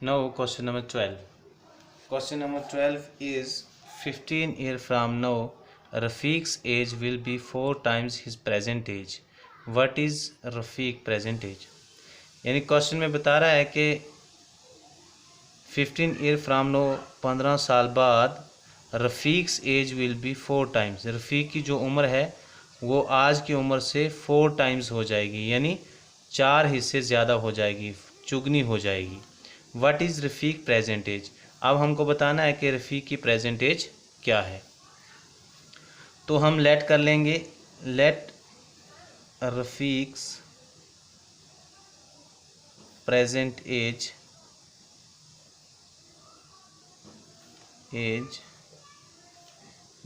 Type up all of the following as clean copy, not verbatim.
Now question number 12. Question number 12 is 15 years from now, Rafiq's age will be 4 times his present age. What is Rafiq present age? यानी question में बता रहा है कि 15 year from no 15 साल बाद रफ़ीक्स as will be 4 times. रफ़ीक की जो उम्र है वो आज की उम्र से 4 टाइम्स हो जाएगी, यानी 4 हिस्से ज़्यादा हो जाएगी, चुगनी हो जाएगी। What is Rafiq present age? अब हमको बताना है कि रफ़ीक की प्रेजेंट एज क्या है। तो हम लेट कर लेंगे, let Rafiq's present age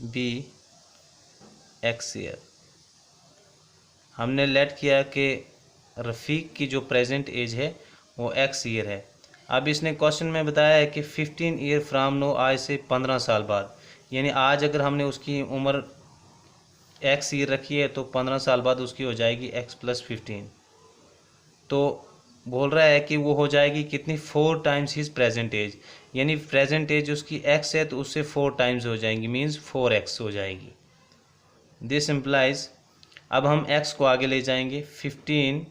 be X year. हमने लेट किया कि रफ़ीक की जो प्रेजेंट एज है वो एक्स ईयर है। अब इसने क्वेश्चन में बताया है कि 15 ईयर फ्राम नो, आज से 15 साल बाद, यानी आज अगर हमने उसकी उम्र एक्स ईयर रखी है तो 15 साल बाद उसकी हो जाएगी एक्स प्लस 15। तो बोल रहा है कि वो हो जाएगी कितनी, 4 टाइम्स हिज प्रेजेंट एज, यानी प्रेजेंट एज उसकी एक्स है तो उससे 4 टाइम्स हो जाएंगी, मीन्स 4x हो जाएगी। दिस इम्प्लाइज, अब हम x को आगे ले जाएंगे, 15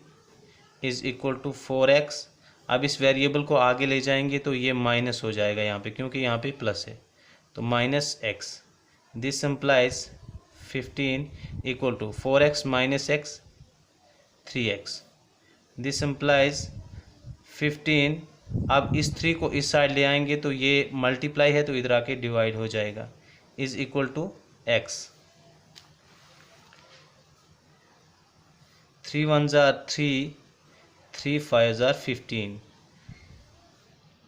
इज इक्वल टू 4x। अब इस वेरिएबल को आगे ले जाएंगे तो ये माइनस हो जाएगा यहाँ पे, क्योंकि यहाँ पे प्लस है, तो minus x। This implies 15 equal to 4x minus x 3x। This implies 15, अब इस 3 को इस साइड ले आएंगे तो ये मल्टीप्लाई है तो इधर आके डिवाइड हो जाएगा, is equal to x। 3 1s are 3, 3 5s are 15,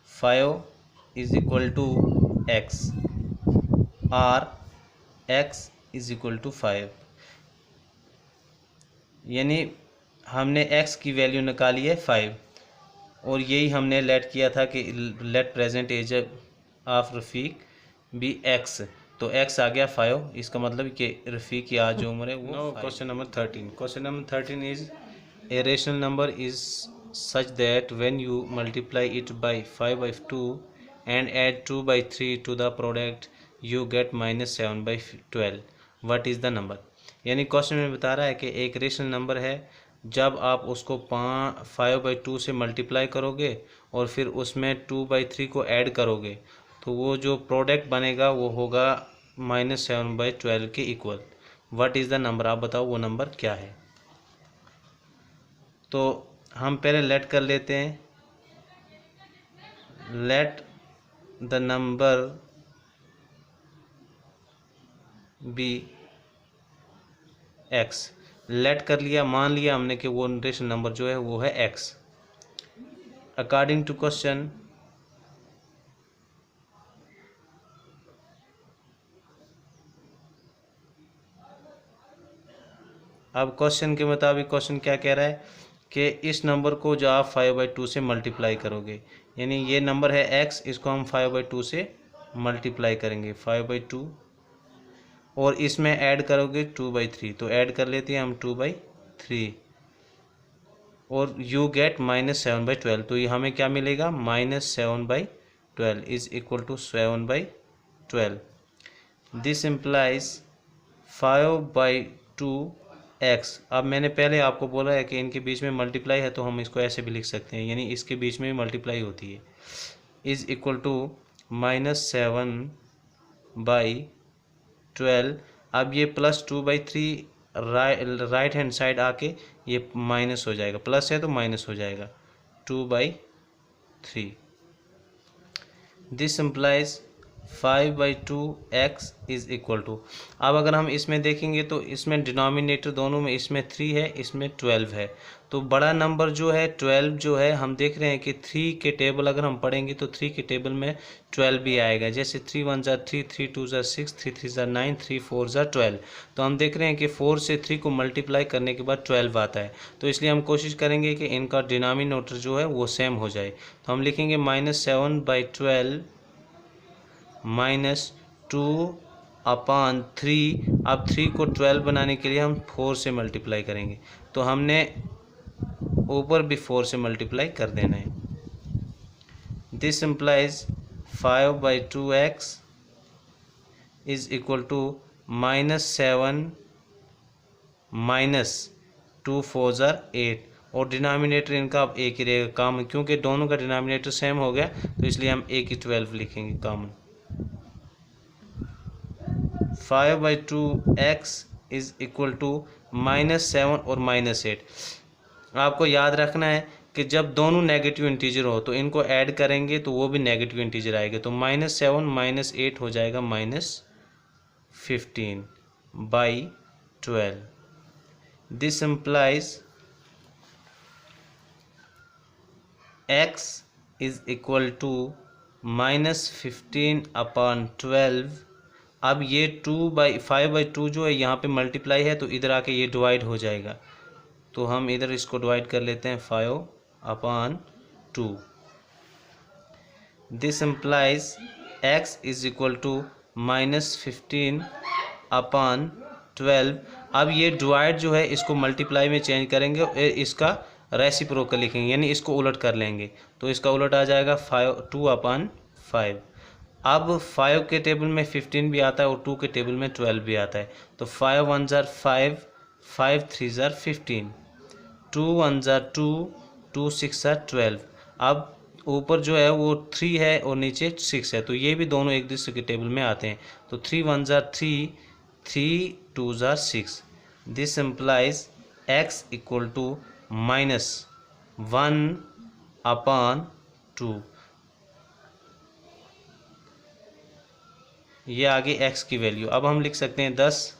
5 is equal to x, or x is equal to 5। यानी हमने x की वैल्यू निकाली है 5, और यही हमने लेट किया था कि let present age of Rafiq be x, तो x आ गया 5। इसका मतलब कि रफ़ीक की आज जो उम्र है वो। Question number 13। Question number 13 is a rational number is such that when you multiply it by 5/2 and add 2/3 to the product you get -7/12। What is the number? यानी क्वेश्चन में बता रहा है कि एक रेशनल नंबर है, जब आप उसको 5/2 से मल्टीप्लाई करोगे और फिर उसमें 2/3 को ऐड करोगे तो वो जो प्रोडक्ट बनेगा वो होगा -7/12 के equal. What is the number? आप बताओ वो नंबर क्या है। तो हम पहले लेट कर लेते हैं, let the number be X. लेट कर लिया, मान लिया हमने कि वो रेशनल नंबर जो है वो है x। अकॉर्डिंग टू क्वेश्चन, अब क्वेश्चन के मुताबिक क्वेश्चन क्या कह रहा है कि इस नंबर को जो आप 5/2 से मल्टीप्लाई करोगे, यानी ये नंबर है x, इसको हम 5/2 से मल्टीप्लाई करेंगे 5/2, और इसमें ऐड करोगे 2/3, तो ऐड कर लेते हैं हम 2/3, और यू गेट -7/12। तो ये हमें क्या मिलेगा, -7/12 is equal to 7/12। This implies 5/2x। अब मैंने पहले आपको बोला है कि इनके बीच में मल्टीप्लाई है तो हम इसको ऐसे भी लिख सकते हैं, यानी इसके बीच में मल्टीप्लाई होती है, इज इक्वल टू -7/12। अब ये +2/3 राइट हैंड साइड आके ये माइनस हो जाएगा, प्लस है तो माइनस हो जाएगा 2/3। This implies 5/2x is equal to, अब अगर हम इसमें देखेंगे तो इसमें डिनोमिनेटर दोनों में, इसमें 3 है, इसमें 12 है, तो बड़ा नंबर जो है 12 जो है, हम देख रहे हैं कि 3 के टेबल अगर हम पढ़ेंगे तो 3 के टेबल में 12 भी आएगा। जैसे 3 1s are 3, 3 2s are 6, 3 3s are 9, 3 4s are 12। तो हम देख रहे हैं कि 4 से 3 को मल्टीप्लाई करने के बाद 12 आता है, तो इसलिए हम कोशिश करेंगे कि इनका डिनोमिनेटर जो है वो सेम हो जाए। तो हम लिखेंगे -7/12 -2/3। अब 3 को 12 बनाने के लिए हम 4 से मल्टीप्लाई करेंगे, तो हमने ऊपर भी 4 से मल्टीप्लाई कर देना है। This implies 5/2x is equal to -7 -2 4 8 और डिनोमिनेटर इनका अब एक ही रहेगा कॉमन, क्योंकि दोनों का डिनोमिनेटर सेम हो गया तो इसलिए हम एक ही 12 लिखेंगे common. 5/2x is equal to -7 और -8। आपको याद रखना है कि जब दोनों नेगेटिव इंटीजर हो तो इनको ऐड करेंगे तो वो भी नेगेटिव इंटीजर आएगा, तो -7 -8 हो जाएगा -15/12। This implies x is equal to -15/12। अब ये 5/2 जो है यहाँ पे मल्टीप्लाई है तो इधर आके ये डिवाइड हो जाएगा, तो हम इधर इसको डिवाइड कर लेते हैं 5/2। This implies x is equal to -15/12। अब ये डिवाइड जो है इसको मल्टीप्लाई में चेंज करेंगे और इसका रेसिप्रोकल लिखेंगे, यानी इसको उलट कर लेंगे, तो इसका उलट आ जाएगा 2/5। अब 5 के टेबल में 15 भी आता है और 2 के टेबल में 12 भी आता है, तो 5 1 ज़ार 5, 5 3 ज़ार 15, 2 1 ज़ार 2, 2 6 ज़ार 12। अब ऊपर जो है वो 3 है और नीचे 6 है, तो ये भी दोनों एक दूसरे के टेबल में आते हैं, तो 3 1 ज़ार 3, 3 2 ज़ार 6। This implies x equal to -1/2। ये आगे x की वैल्यू। अब हम लिख सकते हैं 10